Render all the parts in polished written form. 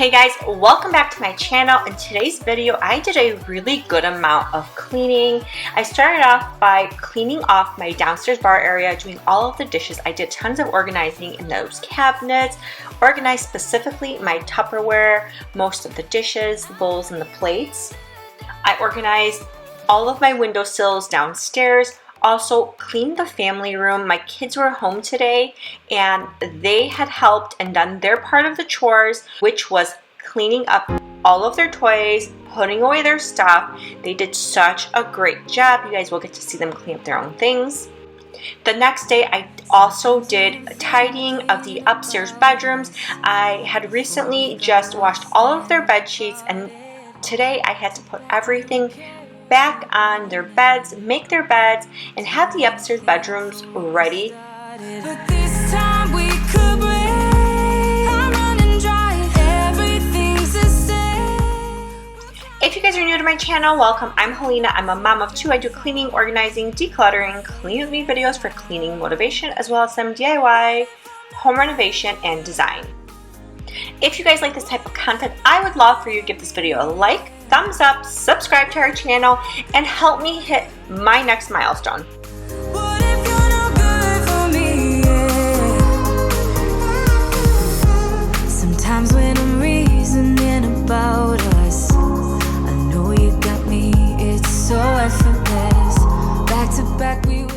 Hey guys, welcome back to my channel. In today's video, I did a really good amount of cleaning. I started off by cleaning off my downstairs bar area, doing all of the dishes. I did tons of organizing in those cabinets, organized specifically my Tupperware, most of the dishes, the bowls, and the plates. I organized all of my windowsills downstairs. Also cleaned the family room. My kids were home today and they had helped and done their part of the chores, which was cleaning up all of their toys, putting away their stuff. They did such a great job. You guys will get to see them clean up their own things. The next day, I also did tidying of the upstairs bedrooms. I had recently just washed all of their bed sheets, and today I had to put everything back on their beds, make their beds, and have the upstairs bedrooms ready. If you guys are new to my channel, welcome. I'm Halina. I'm a mom of two. I do cleaning, organizing, decluttering, clean with me videos for cleaning motivation, as well as some DIY, home renovation, and design. If you guys like this type of content, I would love for you to give this video a like, thumbs up, subscribe to our channel, and help me hit my next milestone. Sometimes when I'm reasoning about us, I know you got me, it's so effortless. Back to back we would.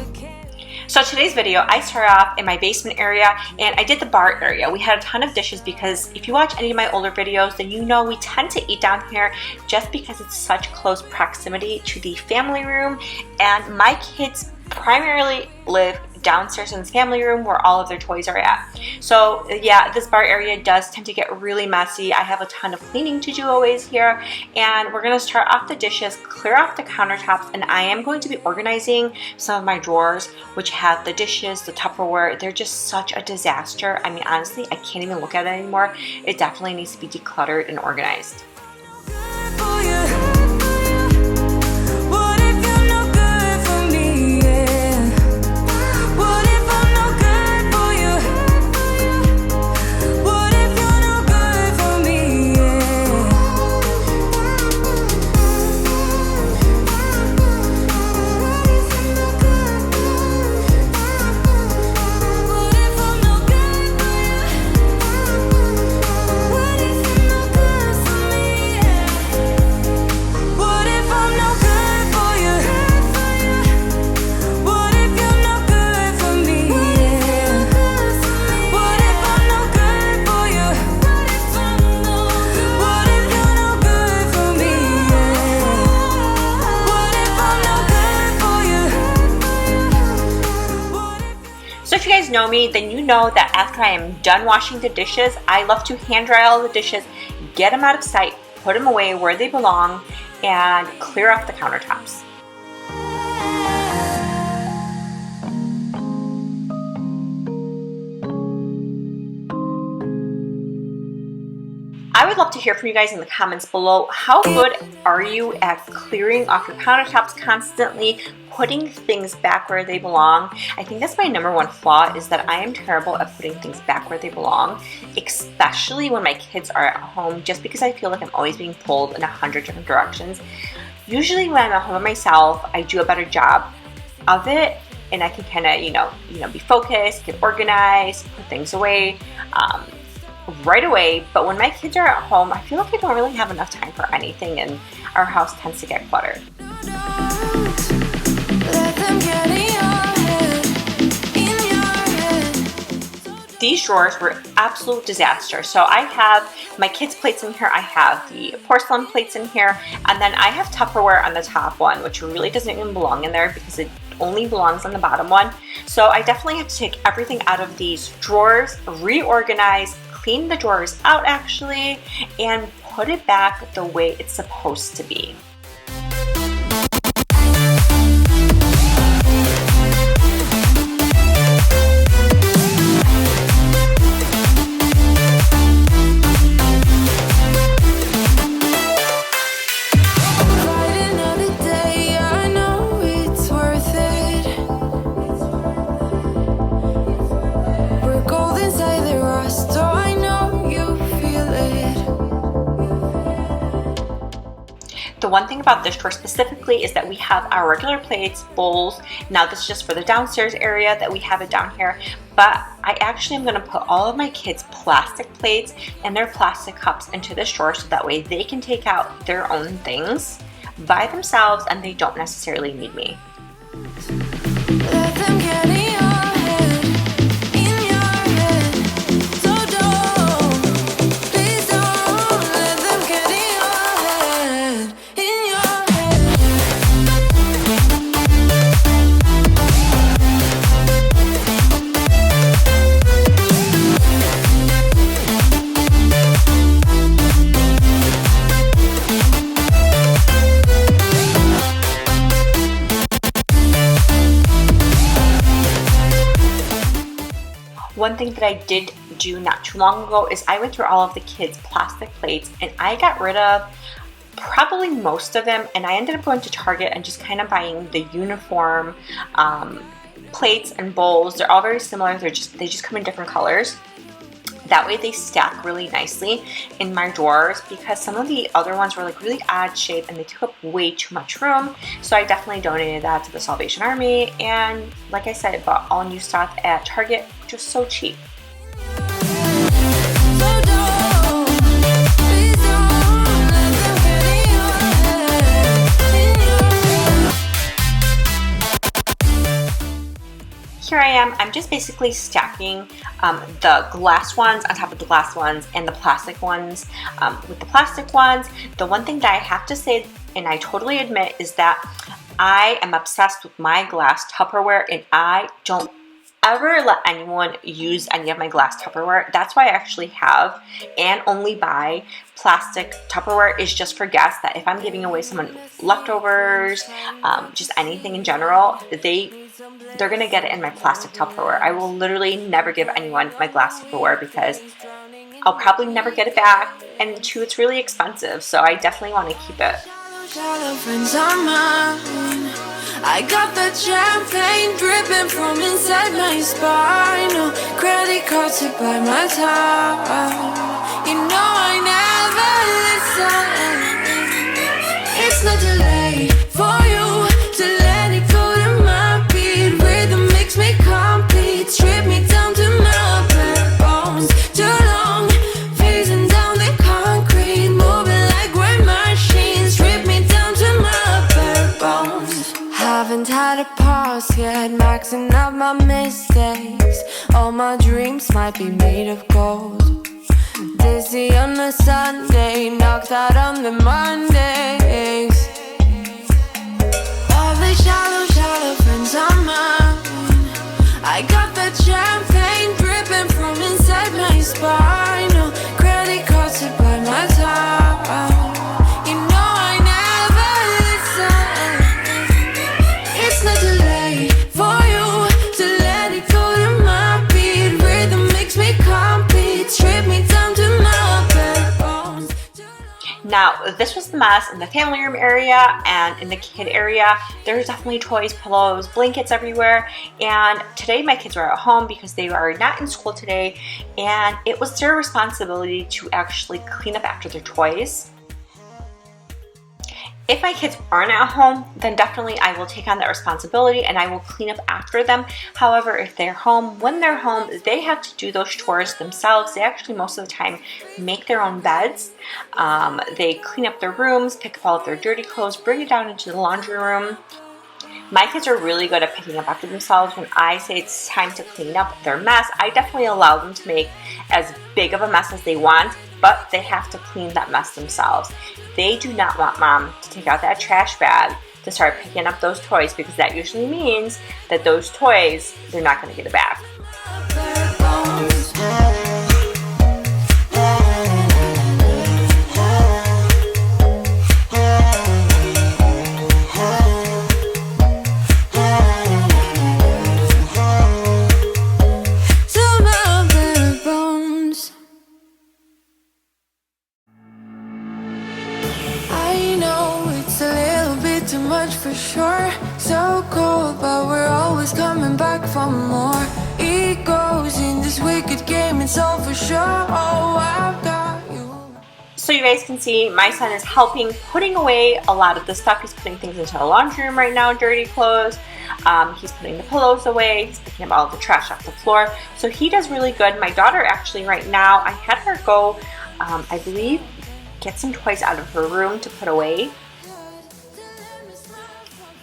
So today's video, I started off in my basement area and I did the bar area. We had a ton of dishes because if you watch any of my older videos, then you know we tend to eat down here just because it's such close proximity to the family room, and my kids primarily live downstairs in the family room where all of their toys are at. So yeah, this bar area does tend to get really messy. I have a ton of cleaning to do always here, and we're gonna start off the dishes, clear off the countertops, and I am going to be organizing some of my drawers, which have the dishes, the Tupperware. They're just such a disaster. I mean, honestly, I can't even look at it anymore. It definitely needs to be decluttered and organized. If you guys know me, then you know that after I am done washing the dishes, I love to hand dry all the dishes, get them out of sight, put them away where they belong, and clear off the countertops. I would love to hear from you guys in the comments below. How good are you at clearing off your countertops constantly, putting things back where they belong? I think that's my number one flaw, is that I am terrible at putting things back where they belong, especially when my kids are at home, just because I feel like I'm always being pulled in 100 different directions. Usually when I'm at home by myself, I do a better job of it, and I can kind of, be focused, get organized, put things away right away. But when my kids are at home, I feel like I don't really have enough time for anything, and our house tends to get cluttered. These drawers were absolute disaster. So I have my kids' plates in here, I have the porcelain plates in here, and then I have Tupperware on the top one, which really doesn't even belong in there because it only belongs on the bottom one. So I definitely have to take everything out of these drawers, reorganize, clean the drawers out actually, and put it back the way it's supposed to be. We're gold inside the rust, oh I know you feel it. one thing about this drawer specifically is that we have our regular plates, bowls. Now this is just for the downstairs area that we have it down here, but I actually am going to put all of my kids' plastic plates and their plastic cups into this drawer so that way they can take out their own things by themselves and they don't necessarily need me. Let them get in your head, so don't, please don't let them get in your head, One thing that I did do not too long ago is I went through all of the kids' plastic plates and I got rid of probably most of them, and I ended up going to Target and just kind of buying the uniform plates and bowls. They're all very similar. They just come in different colors. That way they stack really nicely in my drawers, because some of the other ones were like really odd shape and they took up way too much room. So I definitely donated that to the Salvation Army, and like I said, I bought all new stuff at Target, which was so cheap. Here I am, I'm just basically stacking the glass ones on top of the glass ones and the plastic ones. With the plastic ones, the one thing that I have to say, and I totally admit, is that I am obsessed with my glass Tupperware, and I don't ever let anyone use any of my glass Tupperware. That's why I actually have and only buy plastic Tupperware, is just for guests, that if I'm giving away someone leftovers, just anything in general, they're gonna get it in my plastic Tupperware. I will literally never give anyone my glass Tupperware because I'll probably never get it back, and two, it's really expensive, so I definitely want to keep it. I got that champagne dripping from inside my spine. No credit cards to buy my time. You know I never listen. It's not too late for you to let it go to my beat. Rhythm makes me complete. Strip me down to my bare bones. Too long, phasing down the concrete, moving like we're machines. Strip me down to my bare bones. Haven't had a pause yet, maxing out my mistakes. All my dreams might be made of gold. Dizzy on a Sunday, knocked out on the Mondays. All the shallow, shallow friends are mine. I got that champagne dripping from inside my spine. No credit cards to buy my time. You know I never listen. It's not too late for you to let it go to my beat. Rhythm makes me complete. Strip me down to my bare bones. Now, this was the mess in the family room area and in the kid area. There's definitely toys, pillows, blankets everywhere. And today my kids were at home because they are not in school today, and it was their responsibility to actually clean up after their toys. If my kids aren't at home, then definitely I will take on that responsibility and I will clean up after them. However, if they're home, when they're home, they have to do those chores themselves. They actually most of the time make their own beds. They clean up their rooms, pick up all of their dirty clothes, bring it down into the laundry room. My kids are really good at picking up after themselves. When I say it's time to clean up their mess, I definitely allow them to make as big of a mess as they want, but they have to clean that mess themselves. They do not want mom to take out that trash bag to start picking up those toys, because that usually means that those toys, they're not going to get it back. Too much for sure, so cold, but we're always coming back for more. Egos in this wicked game, it's all for sure. Oh, I've got you. So you guys can see my son is helping putting away a lot of the stuff. He's putting things into the laundry room right now, dirty clothes. He's putting the pillows away. He's picking up all the trash off the floor. So he does really good. My daughter actually right now, I had her go, I believe, get some toys out of her room to put away.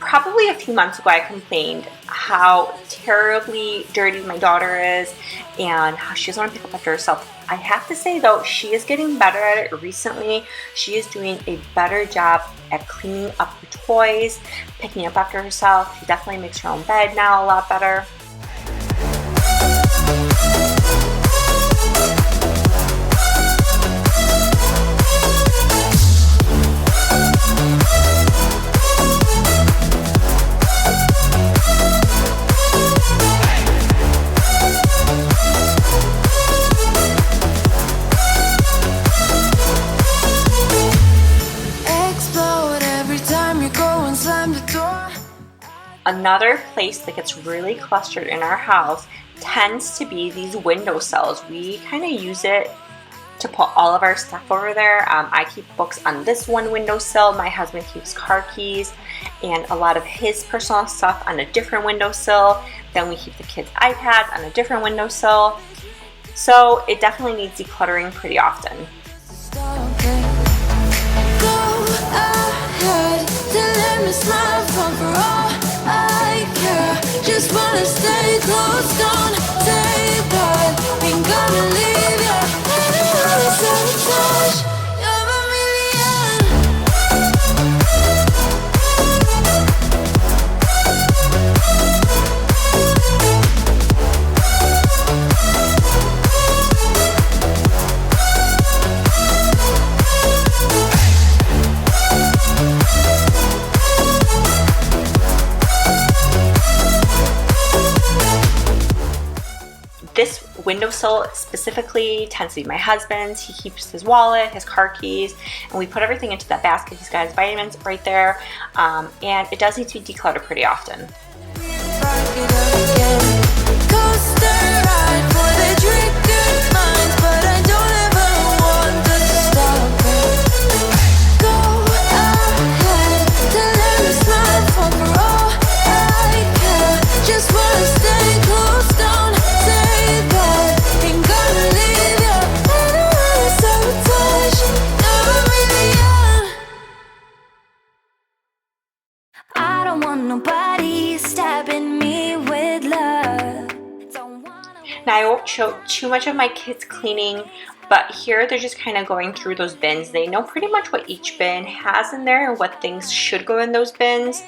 Probably a few months ago I complained how terribly dirty my daughter is and how she doesn't want to pick up after herself. I have to say though, she is getting better at it recently. She is doing a better job at cleaning up her toys, picking up after herself. She definitely makes her own bed now a lot better. Another place that gets really clustered in our house tends to be these windowsills. We kind of use it to put all of our stuff over there. I keep books on this one windowsill. My husband keeps car keys and a lot of his personal stuff on a different windowsill. Then we keep the kids' iPads on a different windowsill. So it definitely needs decluttering pretty often. Just wanna stay close, don't take part. Ain't gonna leave ya. Sabotage. You're a This windowsill specifically tends to be my husband's. He keeps his wallet, his car keys, and we put everything into that basket. He's got his vitamins right there, and it does need to be decluttered pretty often. Now I won't show too much of my kids cleaning, but here they're just kind of going through those bins. They know pretty much what each bin has in there and what things should go in those bins.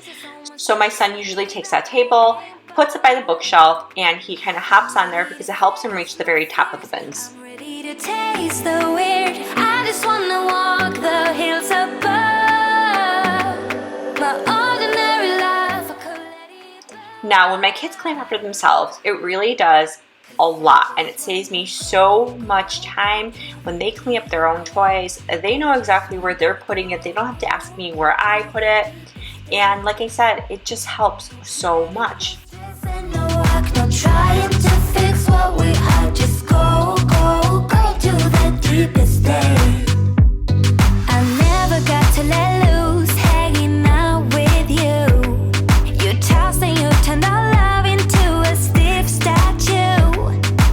So my son usually takes that table, puts it by the bookshelf, and he kind of hops on there because it helps him reach the very top of the bins. ready to taste the weird. I just wanna walk the hills above. My ordinary life, I could let it. Now when my kids clean after themselves, it really does a lot, and it saves me so much time. When they clean up their own toys, they know exactly where they're putting it. They don't have to ask me where I put it, and like I said, it just helps so much. Not trying to fix what we are, just go to the deepest day. I never got to let loose, hanging out with you. You tossed and you turned our love into a stiff statue.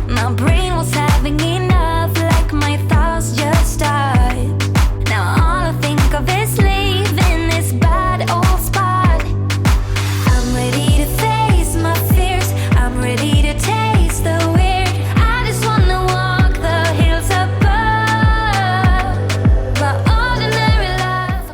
My brain was having enough, like my thoughts just died. Now all I think of is leaving this bad old spot. I'm ready to face my fears, I'm ready to taste the weird. I just wanna walk the hills above. My ordinary life.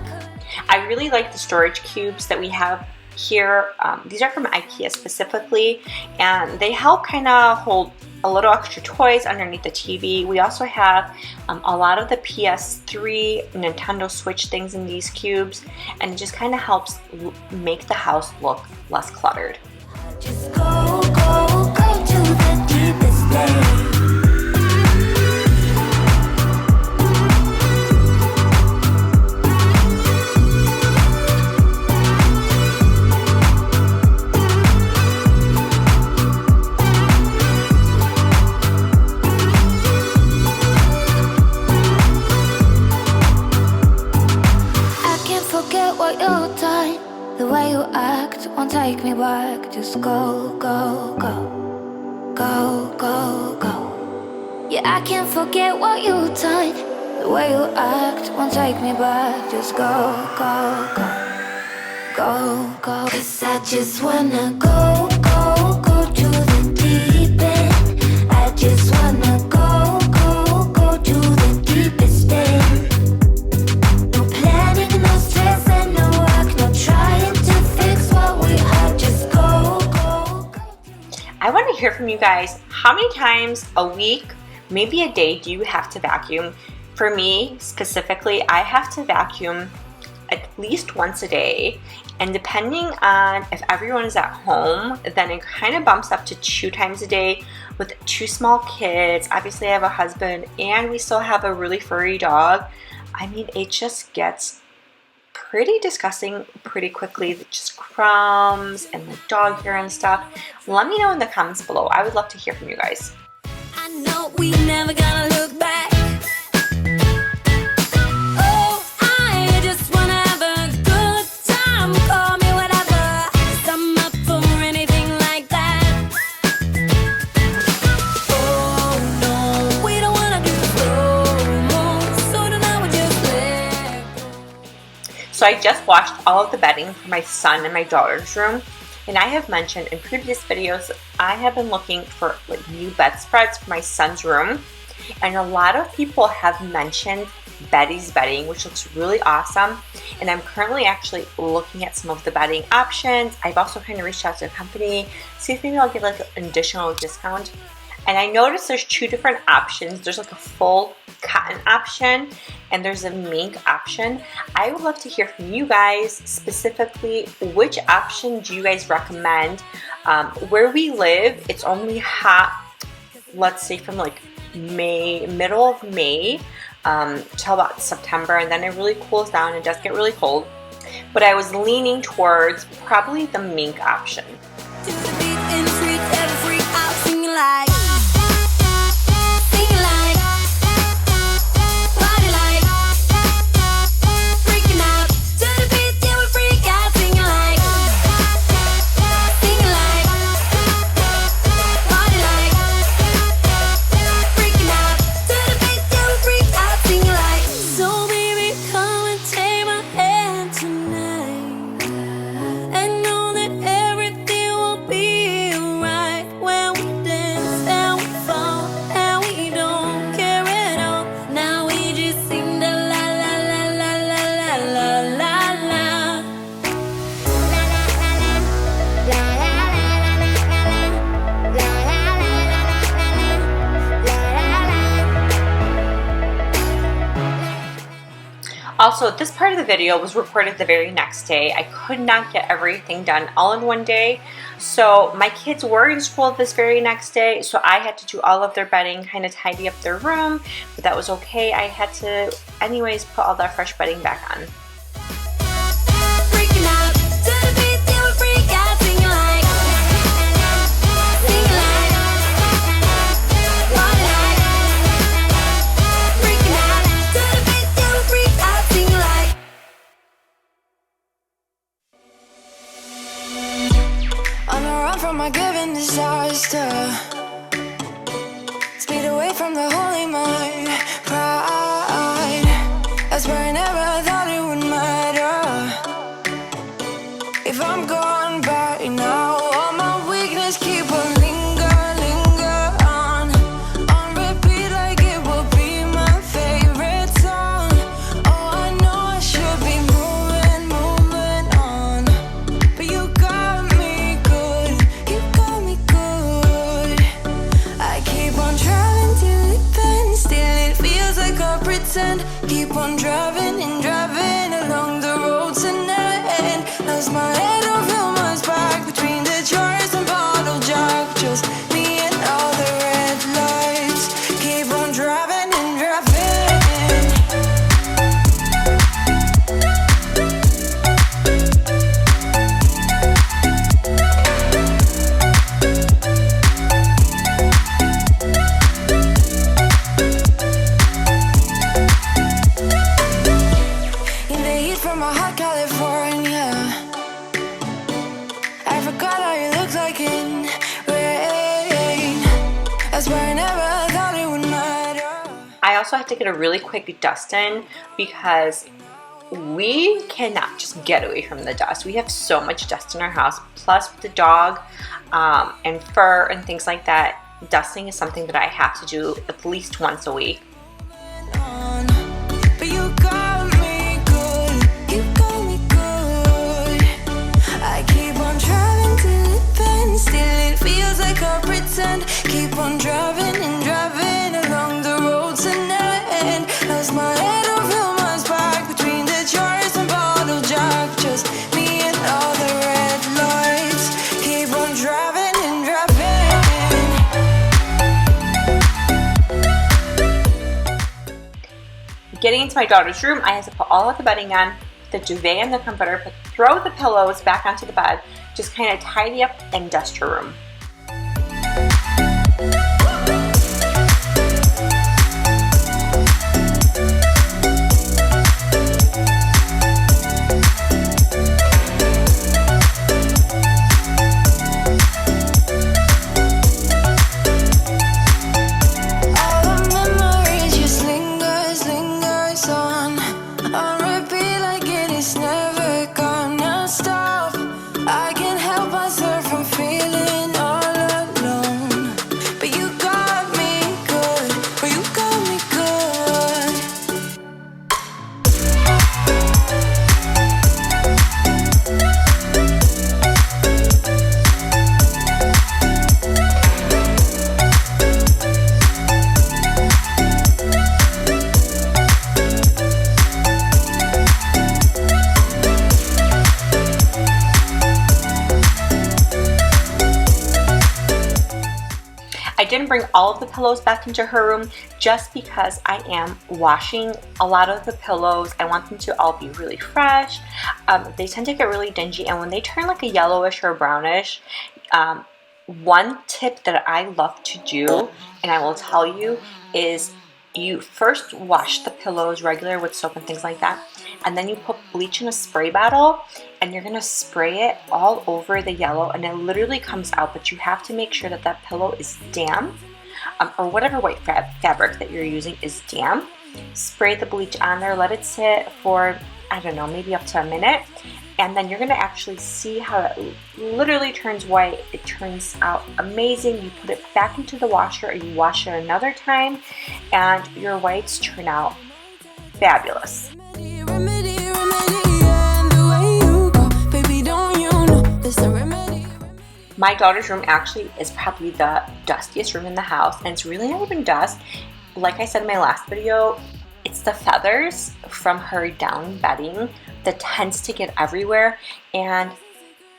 I really like the storage cubes that we have here. These are from IKEA specifically, and they help kind of hold a little extra toys underneath the TV. We also have a lot of the PS3, Nintendo Switch things in these cubes, and it just kind of helps make the house look less cluttered. Just go to the deepest day. me back. Just go, go, go, go, go, go. Yeah, I can't forget what you done. The way you act won't take me back. Just go, go, go, go, go. 'Cause I just wanna go, go, go to the deep end. I just wanna go, go, go to the deepest end. No planning, no stress, and no work, no trying to fix what we have. Just go, go, go. I want to hear from you guys. How many times a week, maybe a day, do you have to vacuum? For me specifically, I have to vacuum at least once a day, and depending on if everyone is at home, then it kind of bumps up to 2 times a day. With 2 small kids, obviously I have a husband, and we still have a really furry dog. I mean, it just gets pretty disgusting pretty quickly. Just crumbs and the dog hair and stuff. Let me know in the comments below. I would love to hear from you guys. I know we never gonna look back. Oh, I just wanna have a good time. Call me whatever, 'cause I'm up for anything like that. Oh no, we don't wanna do slow-mo, so tonight we just let go. So I just washed all of the bedding for my son and my daughter's room. And I have mentioned in previous videos, I have been looking for like new bedspreads for my son's room. And a lot of people have mentioned Betty's bedding, which looks really awesome. And I'm currently actually looking at some of the bedding options. I've also kind of reached out to a company, see if maybe I'll get like an additional discount. And I noticed there's 2 different options. There's like a full cotton option and there's a mink option. I would love to hear from you guys, specifically which option do you guys recommend? Where we live, it's only hot, let's say from like middle of May till about September, and then it really cools down. It does get really cold, but I was leaning towards probably the mink option. To the beat and treat every freak out, singing like, singing like, party like, freaking out. To the beat, yeah, we freak out, singing like, party like, freaking out. To the beat, yeah, we freak out, singing like. So baby, come and take my hand tonight. And know that everything will be alright when we dance and we fall and we don't care at all. Now we just sing the la la la la la la la la la. Also, this part of the video was recorded the very next day. I could not get everything done all in one day. So my kids were in school this very next day, so I had to do all of their bedding, kind of tidy up their room, but that was okay. I had to anyways put all that fresh bedding back on. Freaking out. To the beat, yeah, we freak out, singing like, singing like, party like, freaking out. To the beat, yeah, we freak out, singing like. On the run from my given disaster, speed away from the holy mind, pride. That's where I never thought it would matter. If I'm gone by now, all my weakness keep on linger on repeat like it will be my favorite song. Oh, I know I should be moving on, but you got me good, you got me good. I keep on driving till it bends, still it feels like I pretend. Keep on driving and driving along the roads and never end. Lost my head, don't feel much back between the chores and bottle jack. Just me and all the red lights. Keep on driving and driving. never thought it would matter. I also had to get a really quick dust in because we cannot just get away from the dust. We have so much dust in our house, plus with the dog and fur and things like that. Dusting is something that I have to do at least once a week. But you got me good, you got me good. I keep on driving till it bends, still it feels like I pretend. Keep on driving and driving along the roads and never end. Lost my head over my back between the chores and bottle jack. Just me and all the red lights. Keep on driving and driving. Getting into my daughter's room, I had to put all of the bedding on, the duvet and the comforter, throw the pillows back onto the bed, just kind of tidy up and dust her room. I didn't bring all of the pillows back into her room just because I am washing a lot of the pillows. I want them to all be really fresh. They tend to get really dingy, and when they turn like a yellowish or brownish, one tip that I love to do, and I will tell you, is you first wash the pillows regular with soap and things like that, and then you put bleach in a spray bottle and you're gonna spray it all over the yellow, and it literally comes out, but you have to make sure that that pillow is damp, or whatever white fabric that you're using is damp. Spray the bleach on there, let it sit for, I don't know, maybe up to a minute, and then you're gonna actually see how it literally turns white. It turns out amazing. You put it back into the washer, or you wash it another time, and your whites turn out fabulous. My daughter's room actually is probably the dustiest room in the house, and it's really not even dust. Like I said in my last video, it's the feathers from her down bedding that tends to get everywhere, and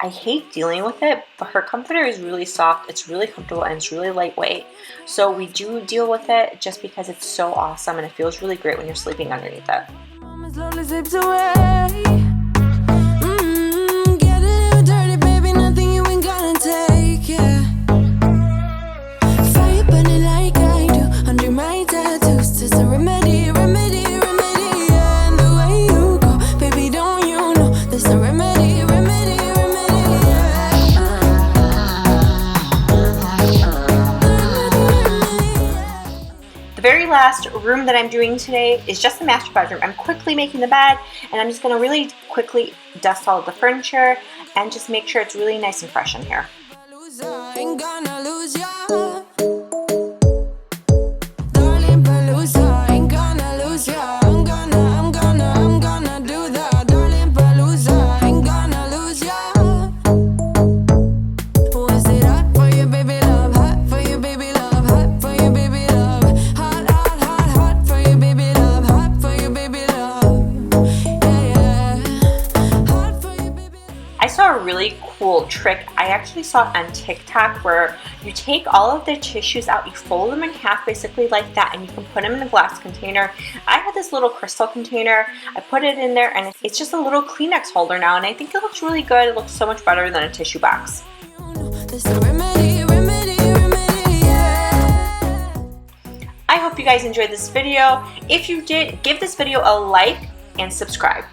I hate dealing with it, but her comforter is really soft, it's really comfortable, and it's really lightweight. So we do deal with it just because it's so awesome and it feels really great when you're sleeping underneath it. Get a little dirty, baby, nothing you ain't gonna take, yeah. Fire burning like I do under my tattoos. Just a remedy, remedy, remedy, yeah. And the way you go, baby, don't you know there's a remedy, remedy, remedy, yeah. The very last room that I'm doing today is just the master bedroom. I'm quickly making the bed, and I'm just going to really quickly dust all of the furniture and just make sure it's really nice and fresh in here. Ain't gonna lose ya. Darling Palooza, ain't gonna lose ya. I'm gonna do that. Darling Palooza, ain't gonna lose ya. Was it hot for you, baby love? Hot for you, baby love. Hot for you, baby love. Hot, hot, hot, hot for you, baby love. Hot for you, baby love. Yeah, yeah. Hot for you, baby love. I saw a really cool trick I actually saw on TikTok where you take all of the tissues out, you fold them in half basically like that, and you can put them in a glass container. I had this little crystal container, I put it in there, and it's just a little Kleenex holder now, and I think it looks really good. It looks so much better than a tissue box. There's a remedy, remedy, remedy, yeah. I hope you guys enjoyed this video. If you did, give this video a like and subscribe.